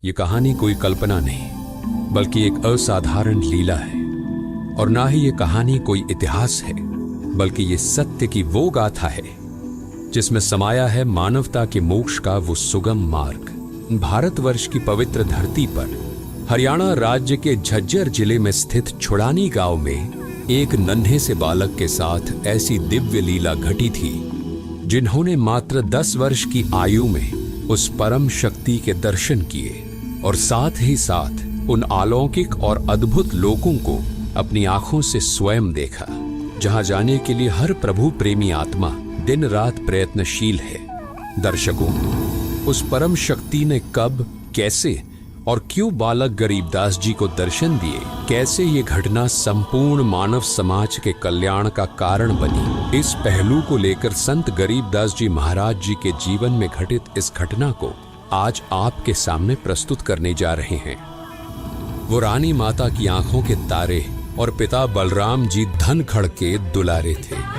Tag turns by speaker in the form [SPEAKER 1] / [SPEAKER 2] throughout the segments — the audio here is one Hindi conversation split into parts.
[SPEAKER 1] ये कहानी कोई कल्पना नहीं, बल्कि एक असाधारण लीला है। और ना ही ये कहानी कोई इतिहास है, बल्कि ये सत्य की वो गाथा है जिसमें समाया है मानवता के मोक्ष का वो सुगम मार्ग। भारतवर्ष की पवित्र धरती पर हरियाणा राज्य के झज्जर जिले में स्थित छुड़ानी गांव में एक नन्हे से बालक के साथ ऐसी दिव्य लीला घटी थी, जिन्होंने मात्र 10 वर्ष की आयु में उस परम शक्ति के दर्शन किए और साथ ही साथ उन अलौकिक और अद्भुत लोकों को अपनी आंखों से स्वयं देखा, जहां जाने के लिए हर प्रभु प्रेमी आत्मा दिन रात प्रयत्नशील है। दर्शकों, उस परम शक्ति ने कब, कैसे और क्यों बालक गरीबदास जी को दर्शन दिए, कैसे ये घटना संपूर्ण मानव समाज के कल्याण का कारण बनी, इस पहलू को लेकर संत गरीबदास जी महाराज जी के जीवन में घटित इस घटना को आज आपके सामने प्रस्तुत करने जा रहे हैं। वो रानी माता की आंखों के तारे और पिता बलराम जी धनखड़ के दुलारे थे।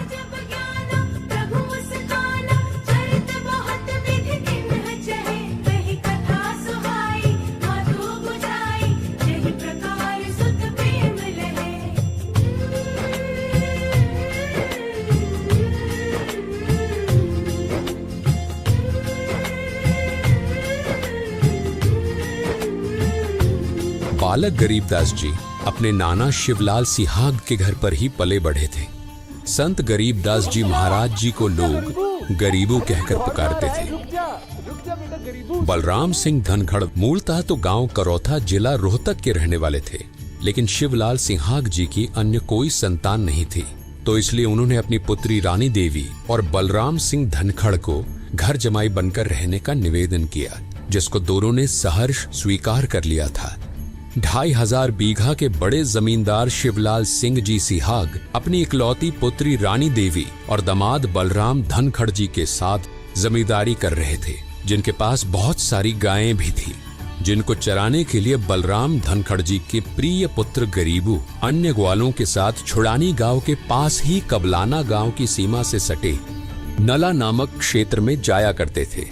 [SPEAKER 1] बालक गरीबदास जी अपने नाना शिवलाल सिहाग के घर पर ही पले बढ़े थे। संत गरीबदास जी महाराज जी को लोग गरीबू कहकर पुकारते थे। बलराम सिंह धनखड़ मूलतः तो गांव करौथा जिला रोहतक के रहने वाले थे, लेकिन शिवलाल सिहाग जी की अन्य कोई संतान नहीं थी, तो इसलिए उन्होंने अपनी पुत्री रानी देवी और बलराम सिंह धनखड़ को घर जमाई बनकर रहने का निवेदन किया, जिसको दोनों ने सहर्ष स्वीकार कर लिया था। 2500 बीघा के बड़े जमींदार शिवलाल सिंह जी सिहाग अपनी इकलौती पुत्री रानी देवी और दामाद बलराम धनखड़ जी के साथ जमींदारी कर रहे थे, जिनके पास बहुत सारी गायें भी थी, जिनको चराने के लिए बलराम धनखड़ जी के प्रिय पुत्र गरीबू अन्य ग्वालों के साथ छुड़ानी गांव के पास ही कबलाना गांव की सीमा से सटे नला नामक क्षेत्र में जाया करते थे।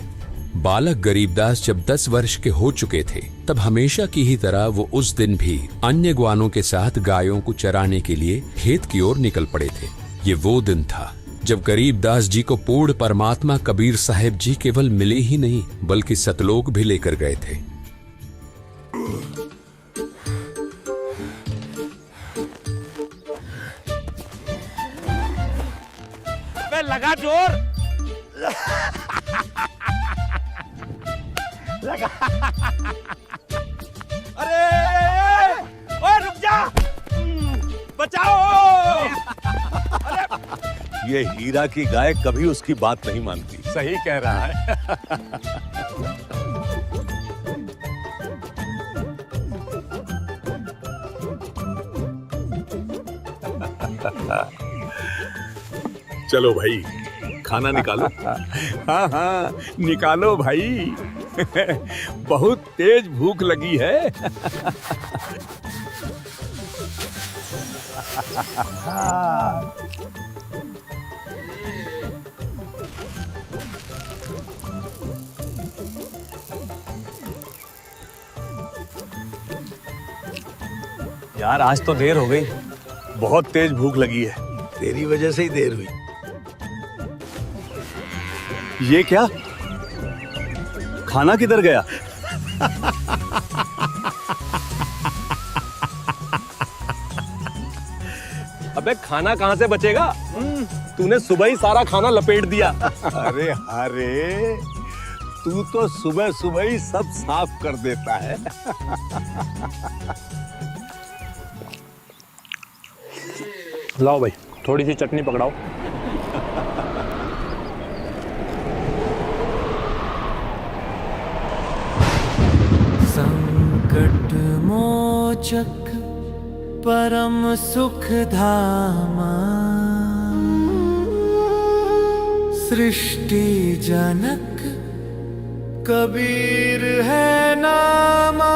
[SPEAKER 1] बालक गरीबदास जब 10 वर्ष के हो चुके थे, तब हमेशा की ही तरह वो उस दिन भी अन्य ग्वालों के साथ गायों को चराने के लिए खेत की ओर निकल पड़े थे। ये वो दिन था जब गरीबदास जी को पूर्ण परमात्मा कबीर साहिब जी केवल मिले ही नहीं, बल्कि सतलोक भी लेकर गए थे।
[SPEAKER 2] लगा जोर लगा। अरे ओए रुक जा, बचाओ। अरे
[SPEAKER 3] ये हीरा की गाय कभी उसकी बात नहीं मानती।
[SPEAKER 2] सही कह रहा है।
[SPEAKER 3] चलो भाई, खाना निकालो।
[SPEAKER 2] हाँ हाँ निकालो भाई। बहुत तेज भूख लगी है।
[SPEAKER 3] यार आज तो देर हो गई, बहुत तेज भूख लगी है। तेरी वजह से ही देर हुई। ये क्या, खाना किधर गया?
[SPEAKER 2] अबे खाना कहाँ से बचेगा? तूने सुबह ही सारा खाना लपेट दिया।
[SPEAKER 3] अरे अरे, तू तो सुबह सुबह ही सब साफ कर देता है।
[SPEAKER 4] लाओ भाई, थोड़ी सी चटनी पकड़ाओ।
[SPEAKER 5] संकट मोचक परम सुख धामा, सृष्टि जनक कबीर है नामा।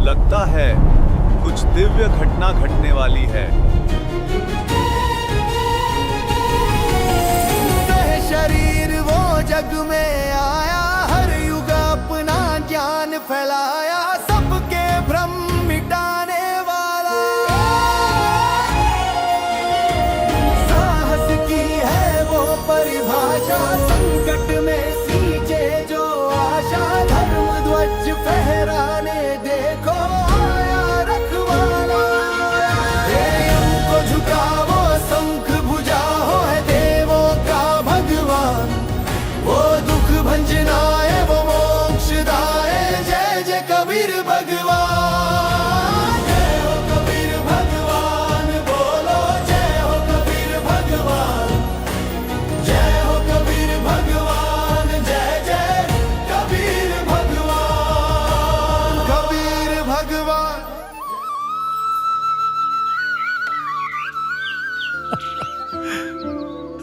[SPEAKER 3] लगता है कुछ दिव्य घटना घटना घटने वाली है।
[SPEAKER 5] शरीर वो जग में आया, हर युग अपना ज्ञान फैलाया, सबके भ्रम मिटाने वाला। साहस की है वो परिभाषा, संकट में सींचे जो आशा, धर्म ध्वज फहराने देखो आया रखवाला। प्रेम को झुकावो शंख भुजा हो, है देवों का भगवान। वो दुख भंजनाए वो मोक्षदाए, जय जय कबीर भगवान। जय हो कबीर भगवान, बोलो जय हो कबीर भगवान। जय हो कबीर भगवान, जय जय कबीर भगवान। कबीर भगवान।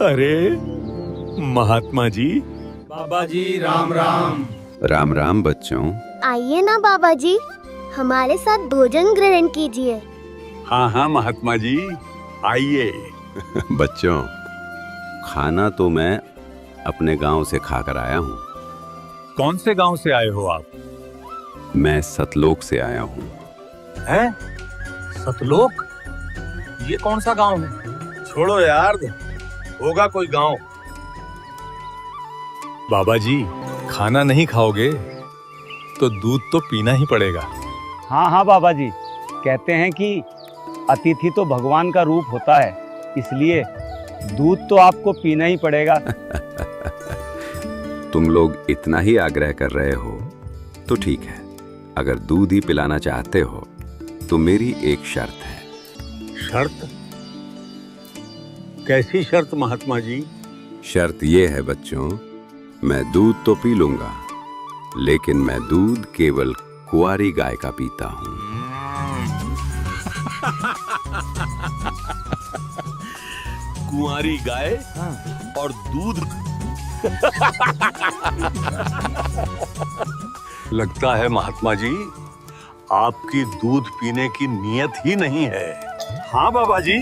[SPEAKER 3] अरे महात्मा जी।
[SPEAKER 6] राम राम बच्चों।
[SPEAKER 7] आइए ना बाबा जी, हमारे साथ भोजन ग्रहण कीजिए।
[SPEAKER 3] हाँ हाँ महात्मा जी, आइए।
[SPEAKER 6] बच्चों, खाना तो मैं अपने गांव से खाकर आया हूँ।
[SPEAKER 3] कौन से गांव से आए हो आप?
[SPEAKER 6] मैं सतलोक से आया हूँ।
[SPEAKER 3] हैं? सतलोक? ये कौन सा गांव है? छोड़ो यार, होगा कोई गांव। बाबा जी, खाना नहीं खाओगे तो दूध तो पीना ही पड़ेगा।
[SPEAKER 8] हाँ हाँ बाबा जी, कहते हैं कि अतिथि तो भगवान का रूप होता है, इसलिए दूध तो आपको पीना ही पड़ेगा।
[SPEAKER 6] तुम लोग इतना ही आग्रह कर रहे हो तो ठीक है। अगर दूध ही पिलाना चाहते हो तो मेरी एक शर्त है।
[SPEAKER 3] शर्त? कैसी शर्त महात्मा जी?
[SPEAKER 6] शर्त ये है बच्चों, मैं दूध तो पी लूंगा, लेकिन मैं दूध केवल कुंवारी गाय का पीता हूँ।
[SPEAKER 3] कुंवारी गाय और दूध? लगता है महात्मा जी, आपकी दूध पीने की नीयत ही नहीं है। हाँ बाबा जी,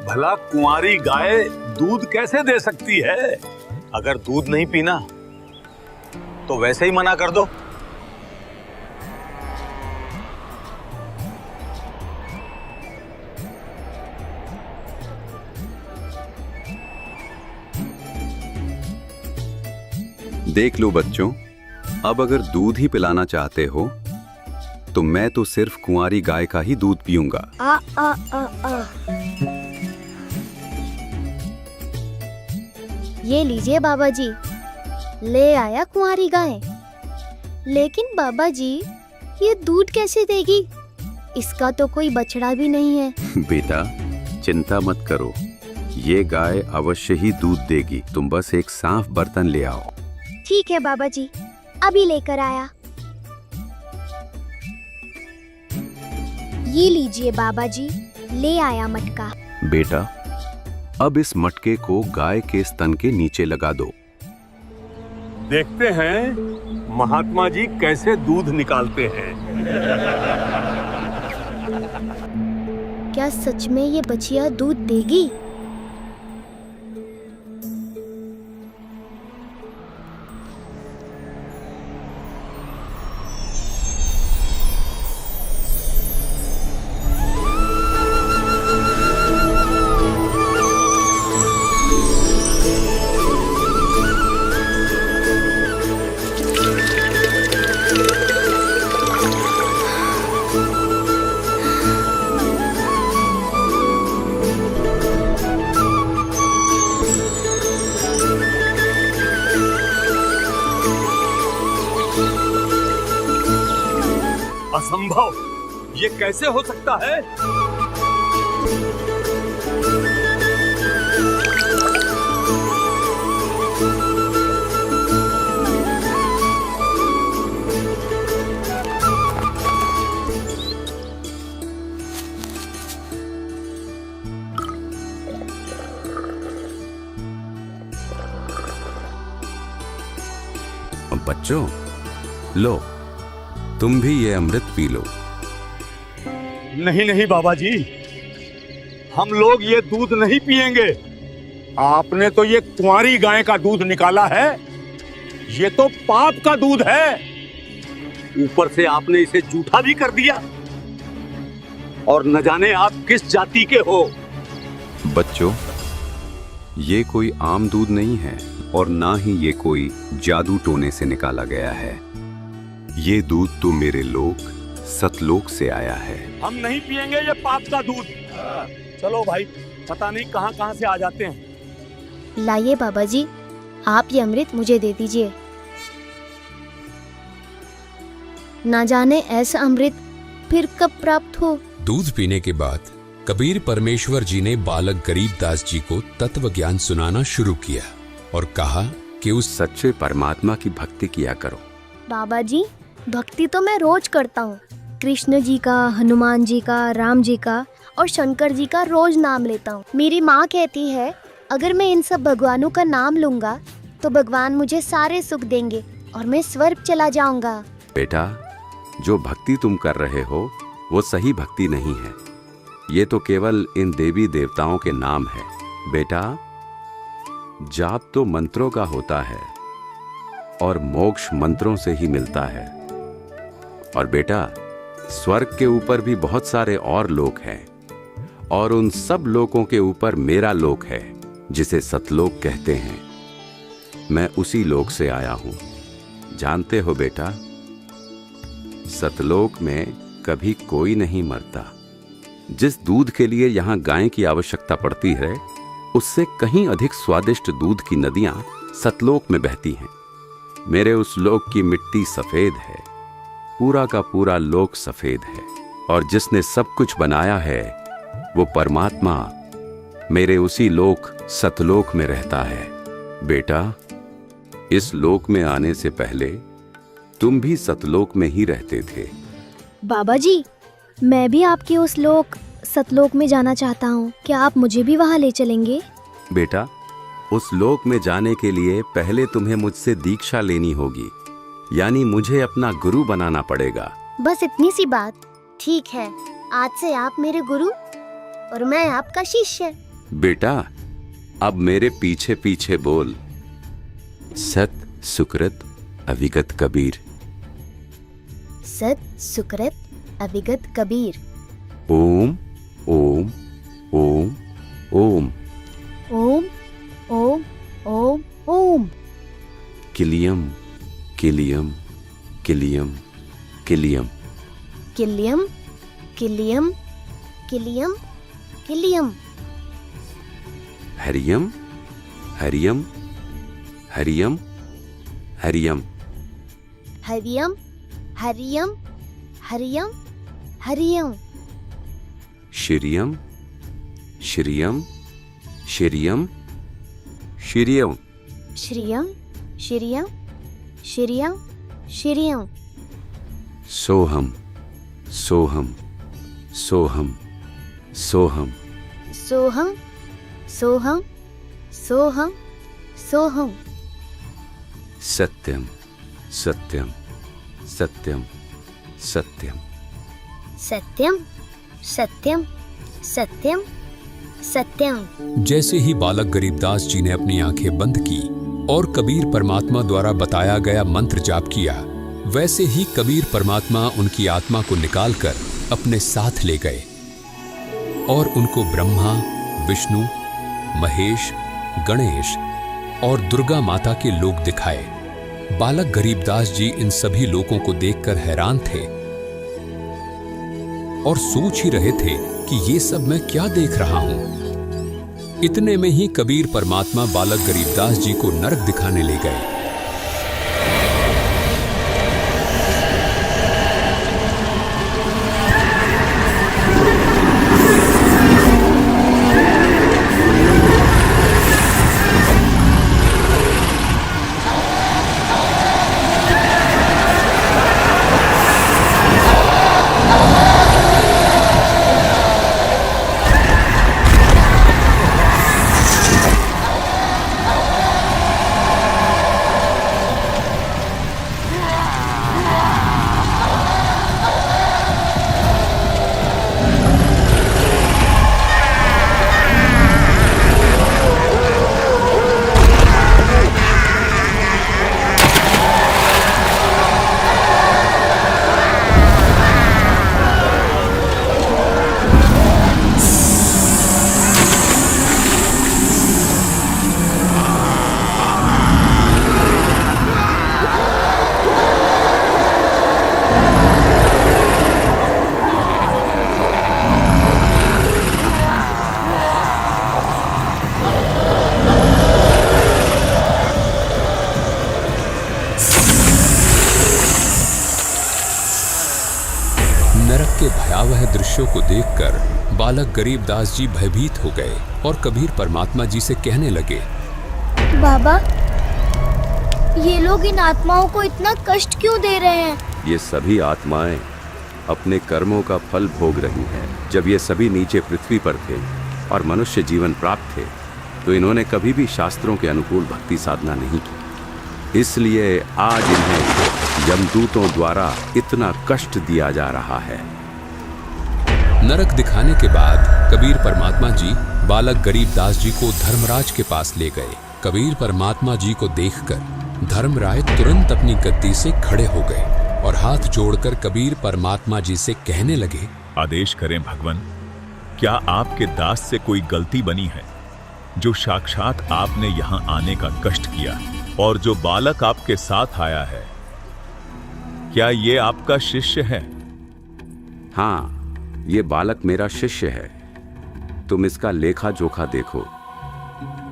[SPEAKER 3] भला कुंवारी गाय दूध कैसे दे सकती है? अगर दूध नहीं पीना तो वैसे ही मना कर दो।
[SPEAKER 6] देख लो बच्चों, अब अगर दूध ही पिलाना चाहते हो तो मैं तो सिर्फ कुंवारी गाय का ही दूध पीऊंगा।
[SPEAKER 7] ये लीजिए बाबा जी, ले आया कुंवारी गाय। लेकिन बाबा जी, ये दूध कैसे देगी? इसका तो कोई बछड़ा भी नहीं है।
[SPEAKER 6] बेटा, चिंता मत करो, ये गाय अवश्य ही दूध देगी। तुम बस एक साफ बर्तन ले आओ।
[SPEAKER 7] ठीक है बाबा जी, अभी लेकर आया। ये लीजिए बाबा जी, ले आया मटका।
[SPEAKER 6] बेटा, अब इस मटके को गाय के स्तन के नीचे लगा दो।
[SPEAKER 3] देखते हैं महात्मा जी कैसे दूध निकालते हैं।
[SPEAKER 7] क्या सच में ये बछिया दूध देगी?
[SPEAKER 3] असंभव, ये कैसे हो सकता है?
[SPEAKER 6] बच्चों, लो, तुम भी ये अमृत पी लो।
[SPEAKER 3] नहीं नहीं बाबा जी, हम लोग ये दूध नहीं पिएंगे। आपने तो ये कुंवारी गाय का दूध निकाला है, ये तो पाप का दूध है। ऊपर से आपने इसे जूठा भी कर दिया, और न जाने आप किस जाति के हो।
[SPEAKER 6] बच्चों, ये कोई आम दूध नहीं है और ना ही ये कोई जादू टोने से निकाला गया है। ये दूध तो मेरे लोक सतलोक से आया है।
[SPEAKER 3] हम नहीं पिएंगे ये पाप का दूध। चलो भाई, पता नहीं कहां कहां से आ जाते हैं।
[SPEAKER 7] लाइए बाबा जी, आप ये अमृत मुझे दे दीजिए। ना जाने ऐसा अमृत फिर कब प्राप्त हो।
[SPEAKER 1] दूध पीने के बाद कबीर परमेश्वर जी ने बालक गरीबदास जी को तत्व ज्ञान सुनाना शुरू किया और कहा कि उस
[SPEAKER 6] सच्चे परमात्मा की भक्ति किया करो।
[SPEAKER 7] बाबा जी, भक्ति तो मैं रोज करता हूँ। कृष्ण जी का, हनुमान जी का, राम जी का और शंकर जी का रोज नाम लेता हूँ। मेरी माँ कहती है अगर मैं इन सब भगवानों का नाम लूंगा तो भगवान मुझे सारे सुख देंगे और मैं स्वर्ग चला जाऊंगा।
[SPEAKER 6] बेटा, जो भक्ति तुम कर रहे हो वो सही भक्ति नहीं है। ये तो केवल इन देवी देवताओं के नाम है। बेटा, जाप तो मंत्रों का होता है और मोक्ष मंत्रों से ही मिलता है। और बेटा, स्वर्ग के ऊपर भी बहुत सारे और लोक हैं और उन सब लोकों के ऊपर मेरा लोक है जिसे सतलोक कहते हैं। मैं उसी लोक से आया हूं। जानते हो बेटा, सतलोक में कभी कोई नहीं मरता। जिस दूध के लिए यहाँ गाय की आवश्यकता पड़ती है, उससे कहीं अधिक स्वादिष्ट दूध की नदियां सतलोक में बहती हैं। मेरे उस लोक की मिट्टी सफेद है, पूरा का पूरा लोक सफेद है, और जिसने सब कुछ बनाया है वो परमात्मा मेरे उसी लोक सतलोक में रहता है। बेटा, इस लोक में आने से पहले तुम भी सतलोक में ही रहते थे।
[SPEAKER 7] बाबा जी, मैं भी आपके उस लोक सतलोक में जाना चाहता हूँ। क्या आप मुझे भी वहाँ ले चलेंगे?
[SPEAKER 6] बेटा, उस लोक में जाने के लिए पहले तुम्हें मुझसे दीक्षा लेनी होगी, यानी मुझे अपना गुरु बनाना पड़ेगा।
[SPEAKER 7] बस इतनी सी बात। ठीक है, आज से आप मेरे गुरु और मैं आपका शिष्य।
[SPEAKER 6] बेटा, अब मेरे पीछे पीछे बोल, सत सुकृत अविगत कबीर।
[SPEAKER 7] सत सुकृत अविगत कबीर।
[SPEAKER 6] ओम ओम ओम ओम।
[SPEAKER 7] ओम ओम ओम ओम।
[SPEAKER 6] किलियम किलियम किलियम किलियम।
[SPEAKER 7] किलियम किलियम किलियम किलियम।
[SPEAKER 6] हरियम हरियम हरियम हरियम।
[SPEAKER 7] हरियम हरियम हरियम हरियम।
[SPEAKER 6] श्रियम श्रियम श्रियम श्रियम।
[SPEAKER 7] श्रियम श्रियम श्रियम श्रियम।
[SPEAKER 6] सोहम सोहम सोहम सोहम।
[SPEAKER 7] सोहम सोहम सोहम सोहम।
[SPEAKER 6] सत्यम सत्यम सत्यम सत्यम।
[SPEAKER 7] सत्यम सत्यम सत्यम सत्यम।
[SPEAKER 1] जैसे ही बालक गरीबदास जी ने अपनी आंखें बंद की और कबीर परमात्मा द्वारा बताया गया मंत्र जाप किया, वैसे ही कबीर परमात्मा उनकी आत्मा को निकालकर अपने साथ ले गए और उनको ब्रह्मा, विष्णु, महेश, गणेश और दुर्गा माता के लोक दिखाए। बालक गरीबदास जी इन सभी लोकों को देखकर हैरान थे और सोच ही रहे थे कि ये सब मैं क्या देख रहा हूं। इतने में ही कबीर परमात्मा बालक गरीबदास जी को नरक दिखाने ले गए। दृश्यों को देखकर बालक गरीबदास जी भयभीत हो गए और कबीर परमात्मा जी से कहने लगे,
[SPEAKER 7] बाबा, ये लोग इन आत्माओं को इतना कष्ट क्यों दे रहे हैं?
[SPEAKER 6] ये सभी आत्माएं अपने कर्मों का फल भोग रही हैं। जब ये सभी नीचे पृथ्वी पर थे और मनुष्य जीवन प्राप्त थे, तो इन्होंने कभी भी शास्त्रों के अनुकूल भक्ति साधना नहीं की। इसलिए आज इन्हें यमदूतों द्वारा इतना कष्ट दिया जा रहा है।
[SPEAKER 1] नरक दिखाने के बाद कबीर परमात्मा जी बालक गरीबदास जी को धर्मराज के पास ले गए। कबीर परमात्मा जी को देखकर धर्मराय तुरंत अपनी गद्दी से खड़े हो गए और हाथ जोड़कर कबीर परमात्मा जी से कहने लगे,
[SPEAKER 9] आदेश करें भगवान, क्या आपके दास से कोई गलती बनी है जो साक्षात आपने यहाँ आने का कष्ट किया? और जो बालक आपके साथ आया है, क्या ये आपका शिष्य है?
[SPEAKER 6] हाँ, ये बालक मेरा शिष्य है। तुम इसका लेखा जोखा देखो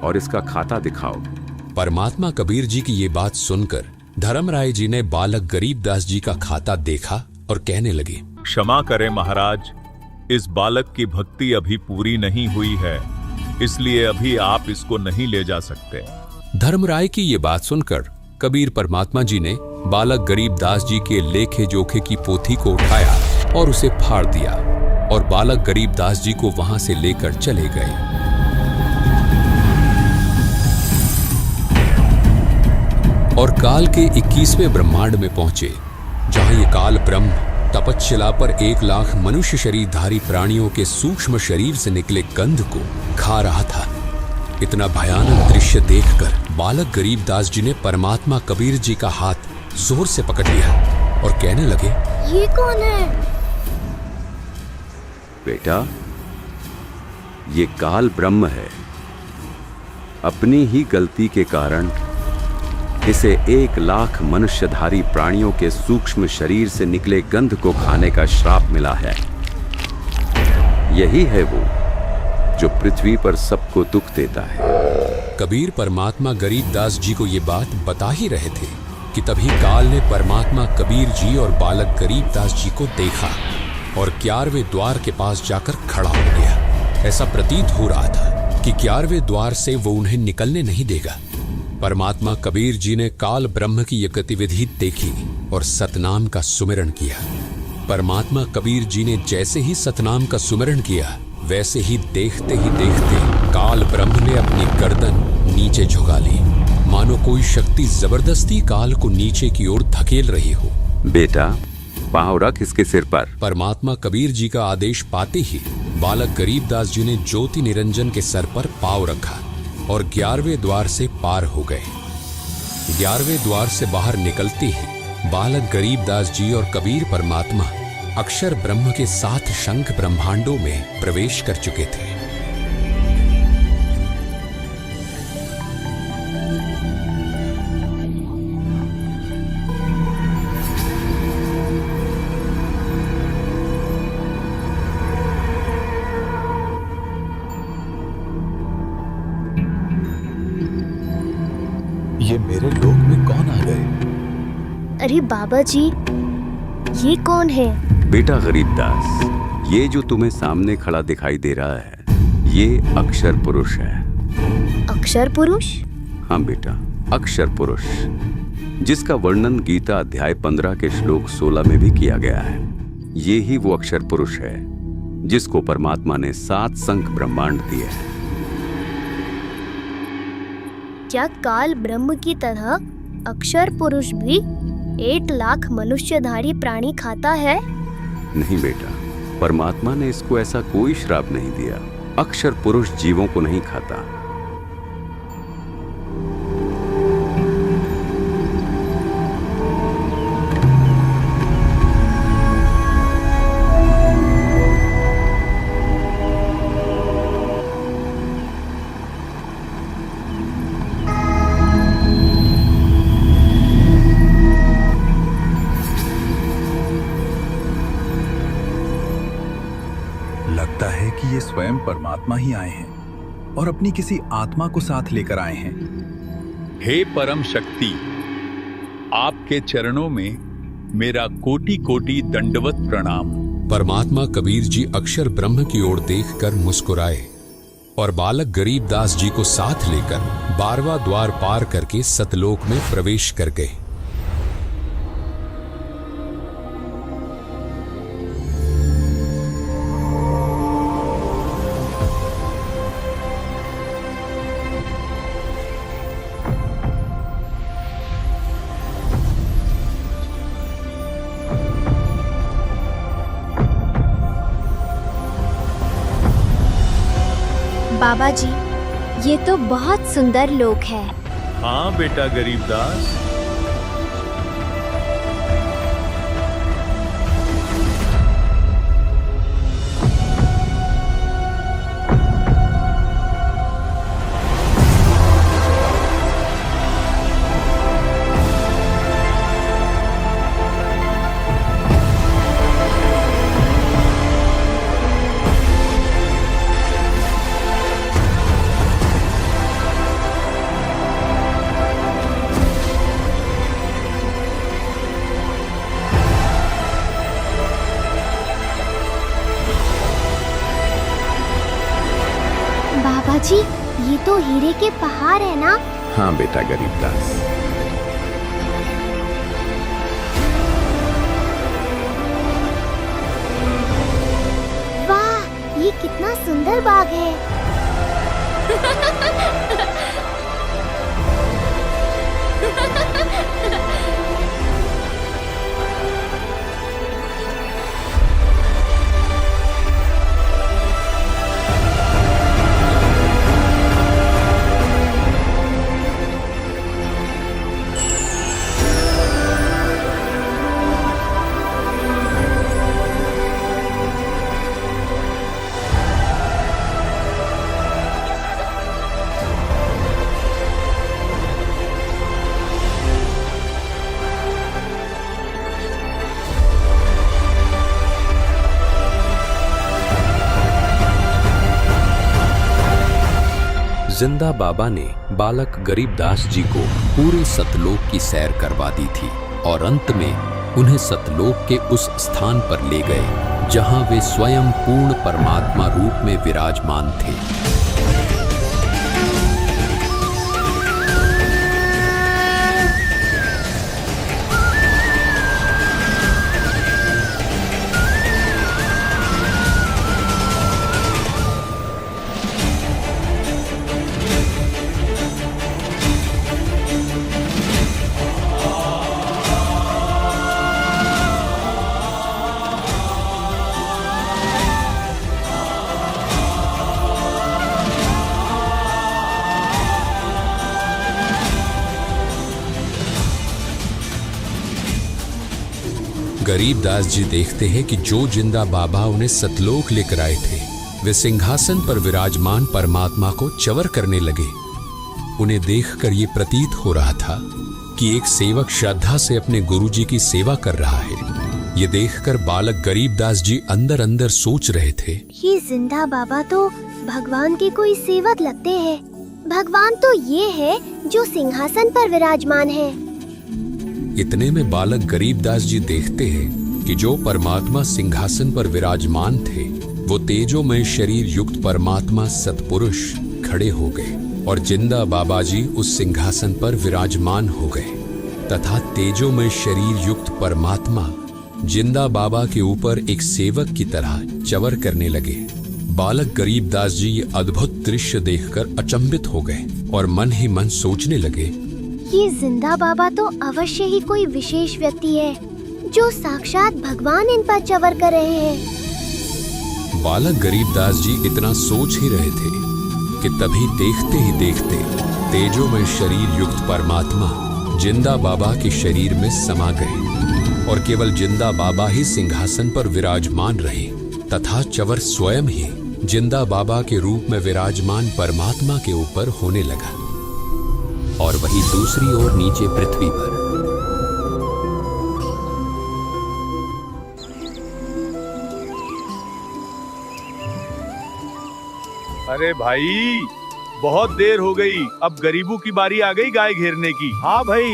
[SPEAKER 6] और इसका खाता दिखाओ।
[SPEAKER 1] परमात्मा कबीर जी की ये बात सुनकर धर्मराय जी ने बालक गरीबदास जी का खाता देखा और कहने लगे,
[SPEAKER 9] क्षमा करें महाराज, इस बालक की भक्ति अभी पूरी नहीं हुई है, इसलिए अभी आप इसको नहीं ले जा सकते।
[SPEAKER 1] धर्मराय की ये बात सुनकर कबीर परमात्मा जी ने बालक गरीबदास जी के लेखे जोखे की पोथी को उठाया और उसे फाड़ दिया और बालक गरीबदास जी को वहां से लेकर चले गए। और काल के 21वें ब्रह्मांड में पहुंचे, जहां ये काल ब्रह्म तपस्शिला पर 1 लाख मनुष्य शरीरधारी प्राणियों के सूक्ष्म शरीर से निकले गंध को खा रहा था। इतना भयानक दृश्य देखकर बालक गरीबदास जी ने परमात्मा कबीर जी का हाथ जोर से पकड़ लिया और कहने लगे,
[SPEAKER 7] ये कौन है?
[SPEAKER 6] बेटा, ये काल ब्रह्म है। अपनी ही गलती के कारण इसे 1 लाख मनुष्यधारी प्राणियों के सूक्ष्म शरीर से निकले गंध को खाने का श्राप मिला है। यही है वो जो पृथ्वी पर सबको दुख देता है।
[SPEAKER 1] कबीर परमात्मा गरीबदास जी को ये बात बता ही रहे थे कि तभी काल ने परमात्मा कबीर जी और बालक गरीबदास जी को देखा और 11वें द्वार के पास जाकर खड़ा हो गया। ऐसा प्रतीत हो रहा था कि 11वें द्वार से वो उन्हें निकलने नहीं देगा। परमात्मा कबीर जी ने काल ब्रह्म की यह गतिविधि देखी और सतनाम का सुमिरन किया। परमात्मा कबीर जी ने जैसे ही सतनाम का सुमिरन किया, वैसे ही देखते काल ब्रह्म ने अपनी गर्दन नीचे झुका ली, मानो कोई शक्ति जबरदस्ती काल को नीचे की ओर धकेल रही हो।
[SPEAKER 6] बेटा, पांव रख इसके सिर पर।
[SPEAKER 1] परमात्मा कबीर जी का आदेश पाते ही बालक गरीबदास जी ने ज्योति निरंजन के सर पर पांव रखा और 11वें द्वार से पार हो गए। 11वें द्वार से बाहर निकलते ही बालक गरीबदास जी और कबीर परमात्मा अक्षर ब्रह्म के 7 शंख ब्रह्मांडों में प्रवेश कर चुके थे।
[SPEAKER 9] ये मेरे लोक में कौन आ गए?
[SPEAKER 7] अरे बाबा जी, ये कौन है?
[SPEAKER 6] बेटा गरीबदास, ये जो तुम्हें सामने खड़ा दिखाई दे रहा है, ये अक्षर पुरुष है।
[SPEAKER 7] अक्षर पुरुष?
[SPEAKER 6] हाँ बेटा, अक्षर पुरुष, जिसका वर्णन गीता अध्याय 15 के श्लोक 16 में भी किया गया है। ये ही वो अक्षर पुरुष है जिसको परमात्मा ने 7 शंख ब्रह्मांड दिए हैं।
[SPEAKER 7] क्या काल ब्रह्म की तरह अक्षर पुरुष भी 1 लाख मनुष्यधारी प्राणी खाता है?
[SPEAKER 6] नहीं बेटा, परमात्मा ने इसको ऐसा कोई श्राप नहीं दिया। अक्षर पुरुष जीवों को नहीं खाता।
[SPEAKER 10] लगता है कि ये स्वयं परमात्मा ही आए हैं और अपनी किसी आत्मा को साथ लेकर आए हैं।
[SPEAKER 9] हे परम शक्ति, आपके चरणों में मेरा कोटि कोटि दंडवत प्रणाम।
[SPEAKER 1] परमात्मा कबीर जी अक्षर ब्रह्म की ओर देखकर मुस्कुराए और बालक गरीबदास जी को साथ लेकर 12वां द्वार पार करके सतलोक में प्रवेश कर गए।
[SPEAKER 7] बाबा जी, ये तो बहुत सुंदर लोक है।
[SPEAKER 9] हाँ बेटा गरीबदास,
[SPEAKER 7] बाबा जी, ये तो हीरे के पहाड़ है ना?
[SPEAKER 6] हाँ बेटा गरीबदास,
[SPEAKER 7] वाह, ये कितना सुंदर बाग है।
[SPEAKER 1] जिंदा बाबा ने बालक गरीबदास जी को पूरे सतलोक की सैर करवा दी थी और अंत में उन्हें सतलोक के उस स्थान पर ले गए जहां वे स्वयं पूर्ण परमात्मा रूप में विराजमान थे। गरीबदास जी देखते हैं कि जो जिंदा बाबा उन्हें सतलोक लेकर आए थे वे सिंहासन पर विराजमान परमात्मा को च्वर करने लगे। उन्हें देखकर ये प्रतीत हो रहा था कि एक सेवक श्रद्धा से अपने गुरुजी की सेवा कर रहा है। ये देखकर बालक गरीबदास जी अंदर अंदर सोच रहे थे,
[SPEAKER 7] ये जिंदा बाबा तो भगवान के कोई सेवक लगते हैं। भगवान तो ये है जो सिंहासन पर विराजमान है।
[SPEAKER 1] इतने में बालक गरीबदास जी देखते हैं कि जो परमात्मा सिंहासन पर विराजमान थे वो तेजोमय शरीर युक्त परमात्मा सतपुरुष खड़े हो गए और जिंदा बाबा जी उस सिंहासन पर विराजमान हो गए तथा तेजोमय शरीर युक्त परमात्मा जिंदा बाबा के ऊपर एक सेवक की तरह च्वर करने लगे। बालक गरीबदास जी ये अद्भुत दृश्य देखकर अचंभित हो गए और मन ही मन सोचने लगे,
[SPEAKER 7] ये जिंदा बाबा तो अवश्य ही कोई विशेष व्यक्ति है जो साक्षात भगवान इन पर च्वर कर रहे हैं।
[SPEAKER 1] बालक गरीबदास जी इतना सोच ही रहे थे कि तभी देखते ही देखते तेजोमय शरीर युक्त परमात्मा जिंदा बाबा के शरीर में समा गए और केवल जिंदा बाबा ही सिंहासन पर विराजमान रहे तथा च्वर स्वयं ही जिंदा बाबा के रूप में विराजमान परमात्मा के ऊपर होने लगा। और वहीं दूसरी ओर नीचे पृथ्वी पर
[SPEAKER 9] अरे भाई बहुत देर हो गई, अब गरीबों की बारी आ गई गाय घेरने की।
[SPEAKER 3] हाँ भाई,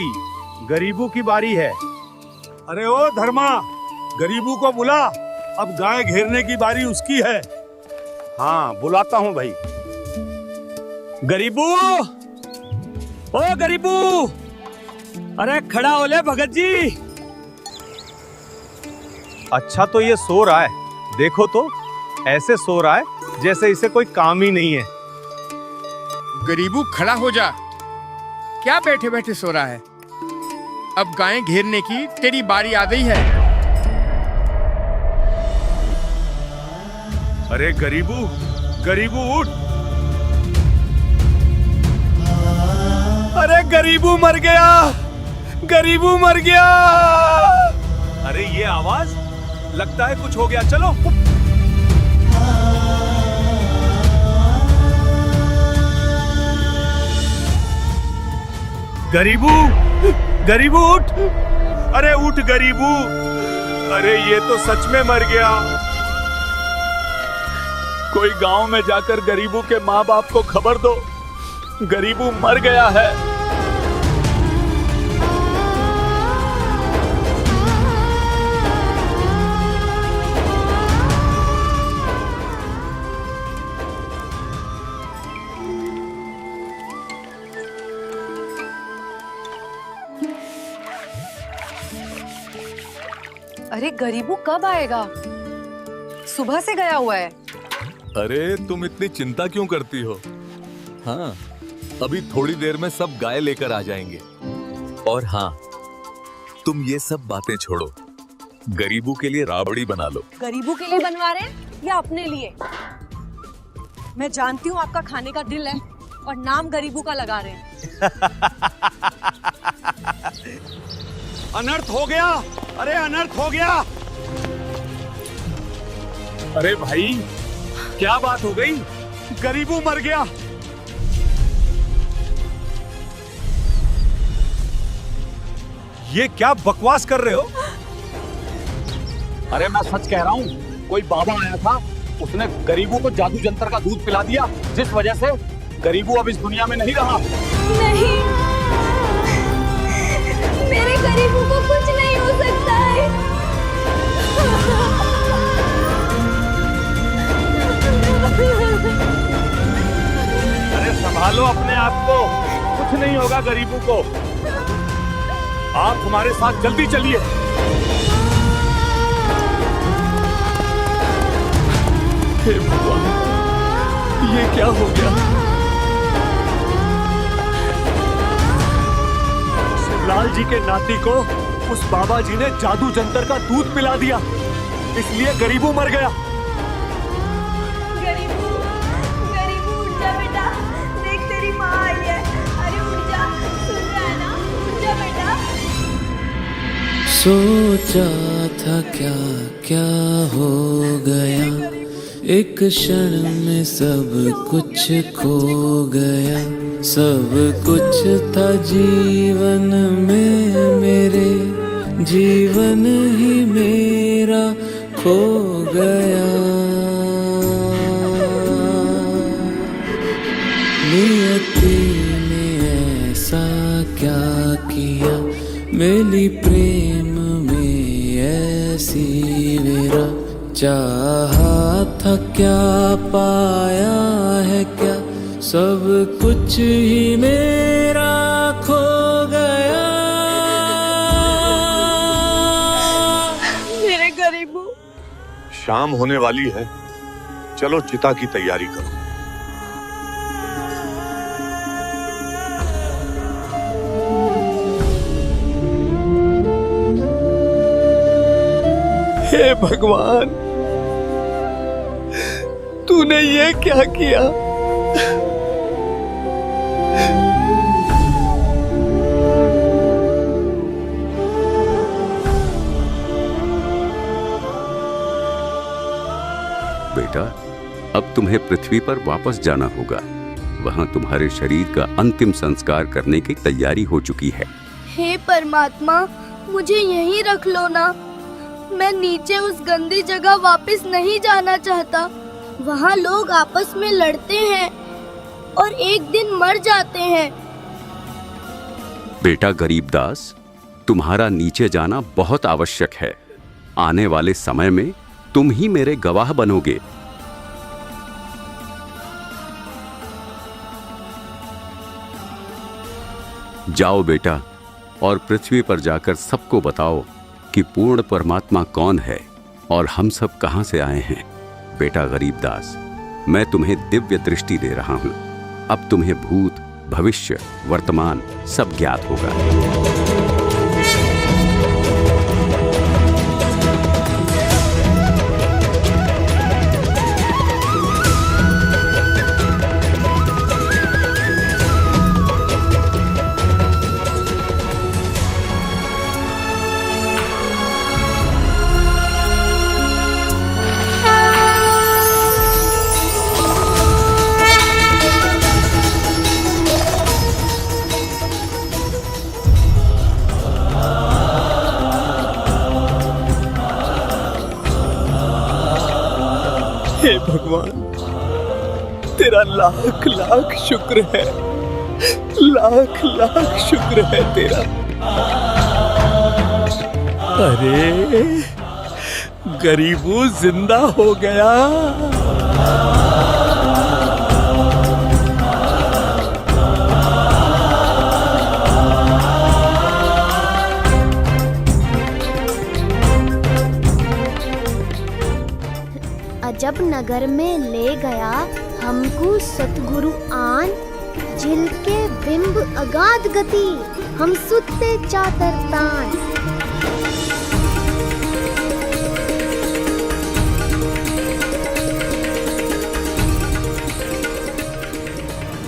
[SPEAKER 3] गरीबों की बारी है। अरे ओ धर्मा, गरीबों को बुला। अब गाय घेरने की बारी उसकी है। हाँ, बुलाता हूं भाई।
[SPEAKER 8] गरीबू, ओ गरीबू, अरे खड़ा हो ले भगत जी। अच्छा तो ये सो रहा है, देखो तो ऐसे सो रहा है जैसे इसे कोई काम ही नहीं है।
[SPEAKER 11] गरीबू खड़ा हो जा, क्या बैठे बैठे सो रहा है? अब गायें घेरने की तेरी बारी आ गई है।
[SPEAKER 3] अरे गरीबू, गरीबू उठ।
[SPEAKER 2] अरे गरीबू मर गया, गरीबू मर गया।
[SPEAKER 3] अरे ये आवाज, लगता है कुछ हो गया। चलो। गरीबू, गरीबू उठ। अरे उठ गरीबू। अरे ये तो सच में मर गया। कोई गांव में जाकर गरीबू के माँ बाप को खबर दो, गरीबू मर गया है।
[SPEAKER 12] अरे गरीबू कब आएगा? सुबह से गया हुआ है।
[SPEAKER 9] अरे तुम इतनी चिंता क्यों करती हो? हाँ, अभी थोड़ी देर में सब गाय लेकर आ जाएंगे। और हाँ, तुम ये सब बातें छोड़ो, गरीबू के लिए राबड़ी बना लो।
[SPEAKER 12] गरीबू के लिए बनवा रहे हैं या अपने लिए? मैं जानती हूँ आपका खाने का दिल है और नाम गरीबू का लगा रहे हैं।
[SPEAKER 3] अनर्थ हो गया। अरे अनर्थ हो गया।
[SPEAKER 2] अरे भाई, क्या बात हो गई?
[SPEAKER 3] गरीबू मर गया। ये क्या बकवास कर रहे हो?
[SPEAKER 2] अरे मैं सच कह रहा हूँ, कोई बाबा आया था, उसने गरीबू को जादू जंतर का दूध पिला दिया, जिस वजह से गरीबू अब इस दुनिया में नहीं रहा।
[SPEAKER 7] नहीं, मेरे गरीबू को कुछ नहीं हो सकता है।
[SPEAKER 3] अरे संभालो अपने आप को, कुछ नहीं होगा गरीबू को। आप हमारे साथ जल्दी चलिए।
[SPEAKER 2] हे भगवान, ये क्या हो गया?
[SPEAKER 3] शिवलाल जी के नाती को उस बाबा जी ने जादू जंतर का दूध पिला दिया, इसलिए गरीबू मर गया।
[SPEAKER 7] गरीबू, गरीबू उठ जा बेटा, देख तेरी माँ आई है। अरे उठ जा, सुन रहा है ना? उठ जा बेटा।
[SPEAKER 5] सोचा था क्या क्या हो गया, एक क्षण में सब कुछ खो गया। सब कुछ था जीवन में मेरे, जीवन ही मेरा खो गया। नियति ने ऐसा क्या किया, मेरी प्रेम में ऐसी मेरा। चाहा था क्या पाया है क्या, सब कुछ ही मेरा खो गया।
[SPEAKER 12] मेरे गरीबू।
[SPEAKER 3] शाम होने वाली है, चलो चिता की तैयारी करो।
[SPEAKER 2] हे भगवान, तूने ये क्या किया?
[SPEAKER 6] बेटा, अब तुम्हें पृथ्वी पर वापस जाना होगा। वहां तुम्हारे शरीर का अंतिम संस्कार करने की तैयारी हो चुकी है।
[SPEAKER 7] हे परमात्मा, मुझे यहीं रख लो ना। मैं नीचे उस गंदी जगह वापस नहीं जाना चाहता। वहाँ लोग आपस में लड़ते हैं और एक दिन मर जाते हैं।
[SPEAKER 6] बेटा गरीबदास, तुम्हारा नीचे जाना बहुत आवश्यक है। आने वाले समय में तुम ही मेरे गवाह बनोगे। जाओ बेटा, और पृथ्वी पर जाकर सबको बताओ कि पूर्ण परमात्मा कौन है और हम सब कहां से आए हैं। बेटा गरीबदास, मैं तुम्हें दिव्य दृष्टि दे रहा हूं। अब तुम्हें भूत, भविष्य, वर्तमान सब ज्ञात होगा।
[SPEAKER 9] हे भगवान, तेरा लाख लाख शुक्र है, लाख लाख शुक्र है तेरा। अरे गरीबू जिंदा हो गया।
[SPEAKER 7] जब नगर में ले गया हमको सतगुरु आन, झिल के बिंब अगाध गति, हम सुते चातर तान।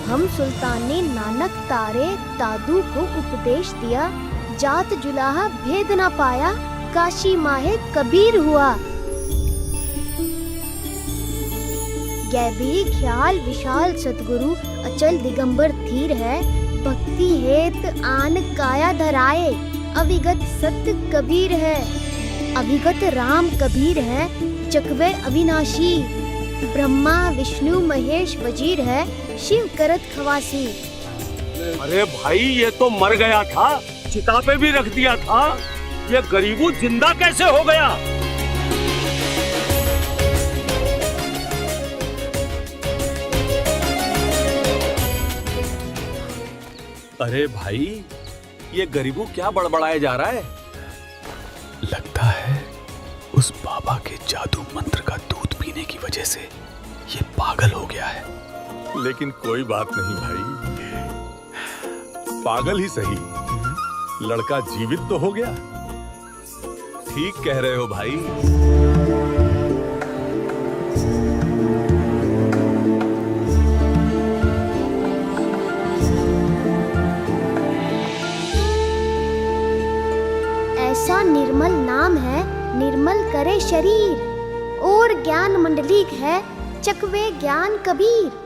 [SPEAKER 7] हम सुल्ताने नानक तारे दादू को उपदेश दिया, जात जुलाहा भेद ना पाया, काशी माहे कबीर हुआ। गैबी ख्याल विशाल सतगुरु अचल दिगंबर धीर है, भक्ति हेत आन काया धराए, अविगत सत्य कबीर है। अविगत राम कबीर है, चकवे अविनाशी, ब्रह्मा विष्णु महेश वजीर है, शिव करत खवासी।
[SPEAKER 3] अरे भाई, ये तो मर गया था, चिता पे भी रख दिया था, ये गरीबू जिंदा कैसे हो गया?
[SPEAKER 2] अरे भाई, ये गरीबू क्या बड़बड़ाया जा रहा है?
[SPEAKER 10] लगता है उस बाबा के जादू मंत्र का दूध पीने की वजह से ये पागल हो गया है।
[SPEAKER 9] लेकिन कोई बात नहीं भाई, पागल ही सही, लड़का जीवित तो हो गया। ठीक कह रहे हो भाई।
[SPEAKER 7] ऐसा निर्मल नाम है, निर्मल करे शरीर, और ज्ञान मंडलीक है, चकवे ज्ञान कबीर।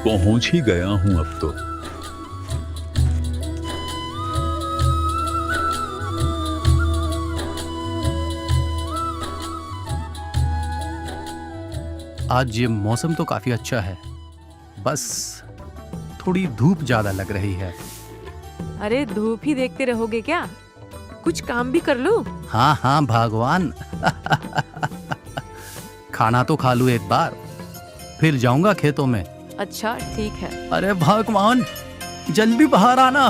[SPEAKER 9] पहुंच ही गया हूं अब तो।
[SPEAKER 10] आज ये मौसम तो काफी अच्छा है, बस थोड़ी धूप ज्यादा लग रही है।
[SPEAKER 12] अरे धूप ही देखते रहोगे क्या? कुछ काम भी कर लो।
[SPEAKER 10] हाँ हाँ भगवान। खाना तो खा लूं एक बार, फिर जाऊंगा खेतों में।
[SPEAKER 12] अच्छा ठीक है।
[SPEAKER 10] अरे भगवान, जल्दी बाहर आना,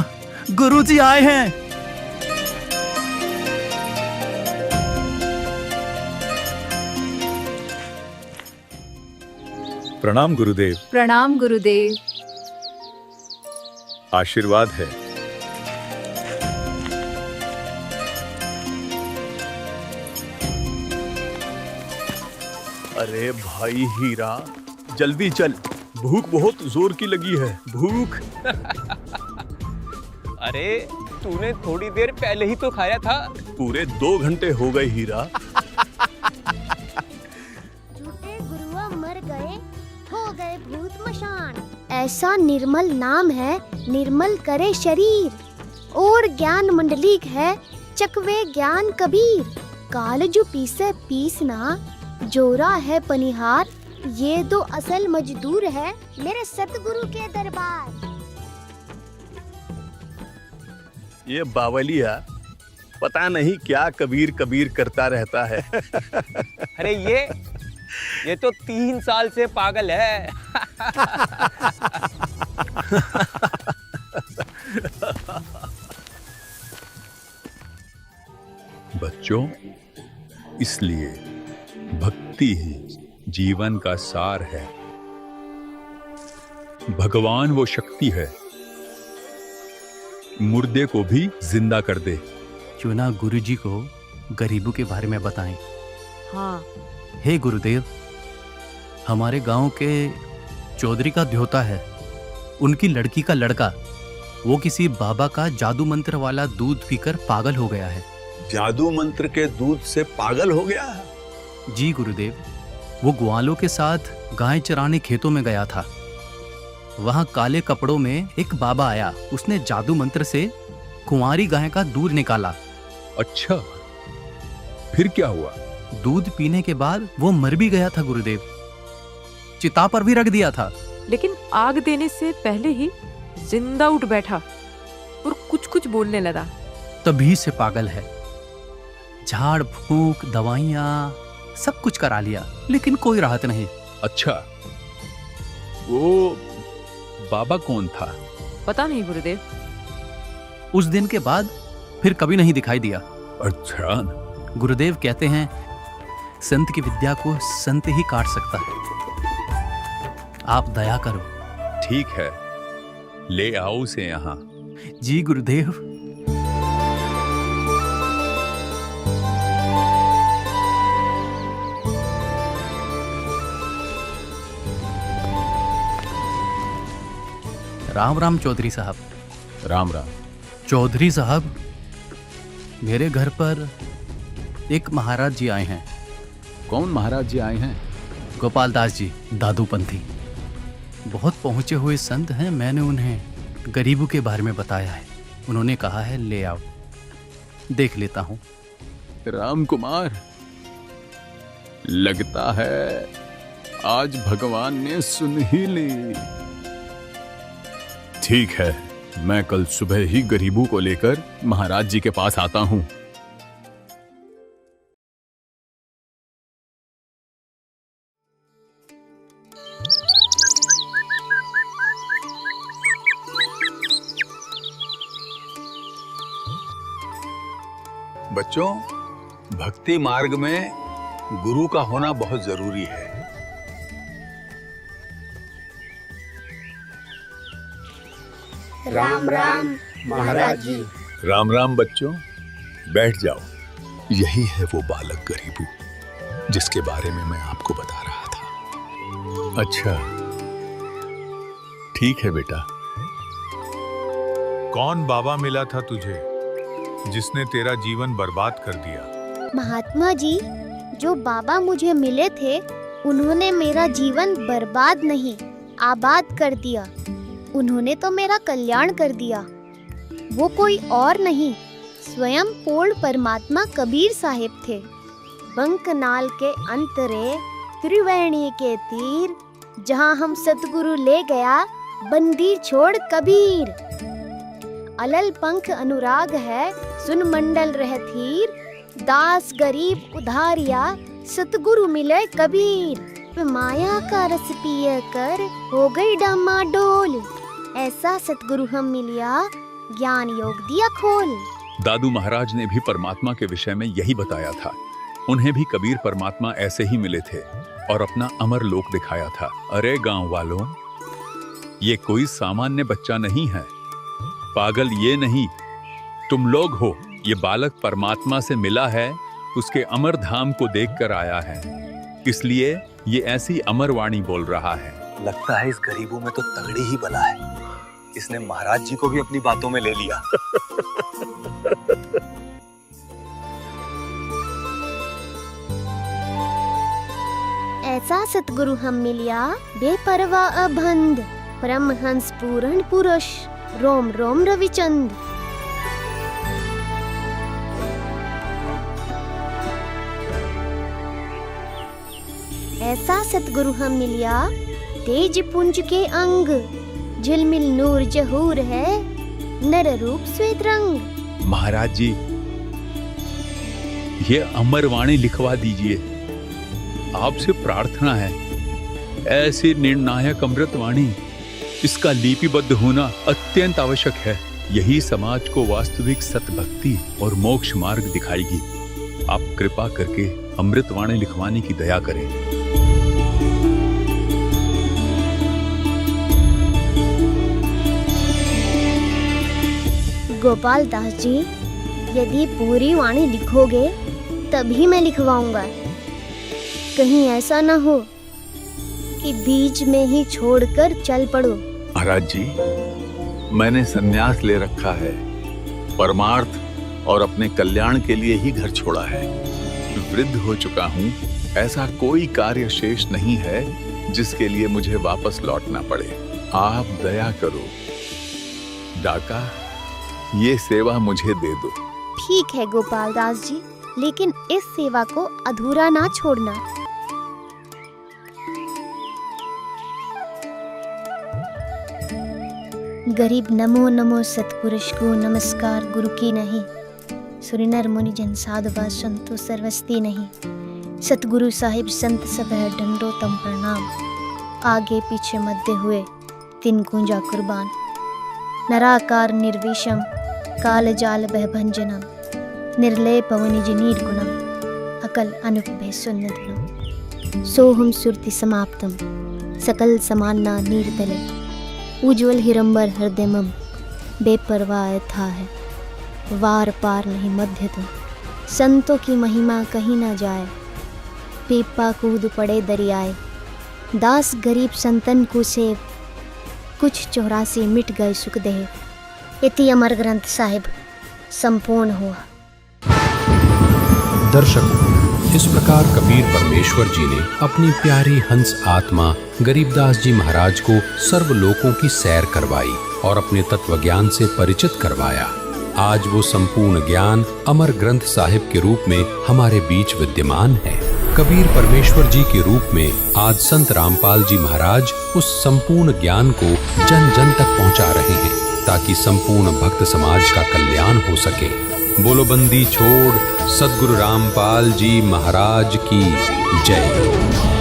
[SPEAKER 10] गुरुजी आए हैं।
[SPEAKER 9] प्रणाम गुरुदेव।
[SPEAKER 13] प्रणाम गुरुदेव।
[SPEAKER 9] आशीर्वाद है। अरे भाई हीरा, जल्दी चल, भूख बहुत जोर की लगी है, भूख।
[SPEAKER 2] अरे तूने थोड़ी देर पहले ही तो खाया था।
[SPEAKER 9] पूरे 2 घंटे हो गए हीरा।
[SPEAKER 7] ऐसा निर्मल नाम है, निर्मल करे शरीर। और ज्ञान मंडलीक है, चकवे ज्ञान कबीर। काल जो पीसे पीसना, जोरा है पनिहार। ये तो असल मजदूर है मेरे सतगुरु के दरबार।
[SPEAKER 9] ये बावलिया पता नहीं क्या कबीर कबीर करता रहता है।
[SPEAKER 8] अरे ये तो 3 साल से पागल है।
[SPEAKER 9] बच्चों, इसलिए भक्ति ही जीवन का सार है। भगवान वो शक्ति है, मुर्दे को भी जिंदा कर दे।
[SPEAKER 10] क्यों ना गुरुजी को गरीबों के बारे में बताएं।
[SPEAKER 12] हाँ,
[SPEAKER 10] हे गुरुदेव, हमारे गांव के चौधरी का ध्योता है, उनकी लड़की का लड़का, वो किसी बाबा का जादू मंत्र वाला दूध पीकर पागल हो गया है।
[SPEAKER 9] जादू मंत्र के दूध से पागल हो गया है?
[SPEAKER 10] जी गुरुदेव, वो ग्वालों के साथ गाय चराने खेतों में गया था। वहां काले कपड़ों में एक बाबा आया, उसने जादू मंत्र से कुंवारी गाय का दूध निकाला।
[SPEAKER 9] अच्छा, फिर क्या हुआ?
[SPEAKER 10] दूध पीने के बाद वो मर भी गया था गुरुदेव, चिता पर भी रख दिया था।
[SPEAKER 12] लेकिन आग देने से पहले ही जिंदा उठ बैठा और कुछ कुछ बोलने लगा।
[SPEAKER 10] तभी से पागल है। झाड़ फूंक, दवाइयाँ सब कुछ करा लिया, लेकिन कोई राहत नहीं।
[SPEAKER 9] अच्छा, वो बाबा कौन था?
[SPEAKER 12] पता नहीं गुरुदेव।
[SPEAKER 10] उस दिन के बाद फिर कभी नहीं दिखाई दिया।
[SPEAKER 9] अच्छा।
[SPEAKER 10] गुरुदेव कहते हैं, संत की विद्या को संत ही काट सकता है। आप दया करो।
[SPEAKER 9] ठीक है, ले आओ उसे यहाँ।
[SPEAKER 10] जी गुरुदेव। राम राम चौधरी साहब।
[SPEAKER 9] राम राम।
[SPEAKER 10] चौधरी साहब, मेरे घर पर एक महाराज जी आए हैं।
[SPEAKER 9] कौन महाराज जी आए हैं?
[SPEAKER 10] गोपाल दास जी, दादूपंथी। बहुत पहुंचे हुए संत हैं। मैंने उन्हें गरीबों के बारे में बताया है। उन्होंने कहा है ले आओ, देख लेता हूं।
[SPEAKER 9] राम कुमार, लगता है आज भगवान ने सुन ही ली। ठीक है, मैं कल सुबह ही गरीबों को लेकर महाराज जी के पास आता हूं। बच्चों, भक्ति मार्ग में गुरु का होना बहुत जरूरी है।
[SPEAKER 7] राम राम महाराज जी।
[SPEAKER 9] राम राम बच्चों, बैठ जाओ। यही है वो बालक गरीबू जिसके बारे में मैं आपको बता रहा था। अच्छा, ठीक है बेटा।
[SPEAKER 13] कौन बाबा मिला था तुझे जिसने तेरा जीवन बर्बाद कर दिया?
[SPEAKER 7] महात्मा जी, जो बाबा मुझे मिले थे, उन्होंने मेरा जीवन बर्बाद नहीं, आबाद कर दिया। उन्होंने तो मेरा कल्याण कर दिया। वो कोई और नहीं, स्वयं पूर्ण परमात्मा कबीर साहिब थे। बंकनाल के अंतरे त्रिवेणी के तीर, जहाँ हम सतगुरु ले गया बंदी छोड़ कबीर। अलल पंख अनुराग है, सुन मंडल रह थीर। दास गरीब उधारिया, सतगुरु मिले कबीर। माया का रस पिए कर हो गई डामाडोल। ऐसा सतगुरु हम मिलिया, ज्ञान योग दिया खोल।
[SPEAKER 9] दादू महाराज ने भी परमात्मा के विषय में यही बताया था। उन्हें भी कबीर परमात्मा ऐसे ही मिले थे और अपना अमर लोक दिखाया था। अरे गांव वालों, ये कोई सामान्य बच्चा नहीं है, पागल ये नहीं, तुम लोग हो। ये बालक परमात्मा से मिला है, उसके अमर धाम को देखकर आया है, इसलिए ये ऐसी अमर वाणी बोल रहा है।
[SPEAKER 2] लगता है इस गरीबों में तो तगड़ी ही बला है। इसने महाराज जी को भी अपनी बातों में ले लिया।
[SPEAKER 7] ऐसा सतगुरु हम मिलिया, बेपरवाह अबंध। परमहंस पूर्ण पुरुष रोम रोम रविचंद। ऐसा सतगुरु हम मिलिया, तेज पुंज के अंग, झिलमिल नूर जहूर है, नर रूप श्वेत रंग।
[SPEAKER 9] महाराज जी, ये अमर वाणी लिखवा दीजिए। आपसे प्रार्थना है, ऐसी निर्णायक अमृत वाणी, इसका लिपिबद्ध होना अत्यंत आवश्यक है। यही समाज को वास्तविक सतभक्ति और मोक्ष मार्ग दिखाएगी। आप कृपा करके अमृत वाणी लिखवाने की दया करें।
[SPEAKER 7] गोपाल दास जी, यदि पूरी वाणी लिखोगे तभी मैं लिखवाऊंगा। कहीं ऐसा ना हो कि बीच में ही छोड़कर चल पड़ो।
[SPEAKER 9] महाराज जी, मैंने संन्यास ले रखा है, परमार्थ और अपने कल्याण के लिए ही घर छोड़ा है। वृद्ध हो चुका हूँ, ऐसा कोई कार्य शेष नहीं है जिसके लिए मुझे वापस लौटना पड़े। आप दया करो, डाका, ये सेवा मुझे दे दो।
[SPEAKER 7] ठीक है गोपाल दास जी, लेकिन इस सेवा को अधूरा ना छोड़ना। गरीब नमो नमो सतपुरुष को नमस्कार गुरु की नहीं, सुरिनर मुनि जन साधवा संतो सर्वस्ती नहीं। सतगुरु साहिब संत सब है डंडो तम प्रणाम, आगे पीछे मध्य हुए तिन गुंजा कुर्बान। नराकार निर्विषम काल जाल भयभंजनम, निर्लय पवनिज निर्गुणम, अकल अनुपभय सुन्नतनम। सोहम सुरति समाप्तम, सकल समान्ना नीरतले, उज्ज्वल हिरंबर हृदयमम, बेपरवाह था है, वार पार नहीं मध्य तुम। संतों की महिमा कहीं ना जाए, पीपा कूद पड़े दरियाए। दास गरीब संतन को सेव, कुछ 84 मिट गए सुख देव। इति अमर ग्रंथ साहिब संपूर्ण हुआ।
[SPEAKER 1] दर्शकों, इस प्रकार कबीर परमेश्वर जी ने अपनी प्यारी हंस आत्मा गरीबदास जी महाराज को सर्वलोकों की सैर करवाई और अपने तत्व ज्ञान से परिचित करवाया। आज वो संपूर्ण ज्ञान अमर ग्रंथ साहिब के रूप में हमारे बीच विद्यमान है। कबीर परमेश्वर जी के रूप में आज संत रामपाल जी महाराज उस संपूर्ण ज्ञान को जन जन तक पहुंचा रहे हैं, ताकि संपूर्ण भक्त समाज का कल्याण हो सके। बोलो बंदी छोड़ सद्गुरु रामपाल जी महाराज की जय।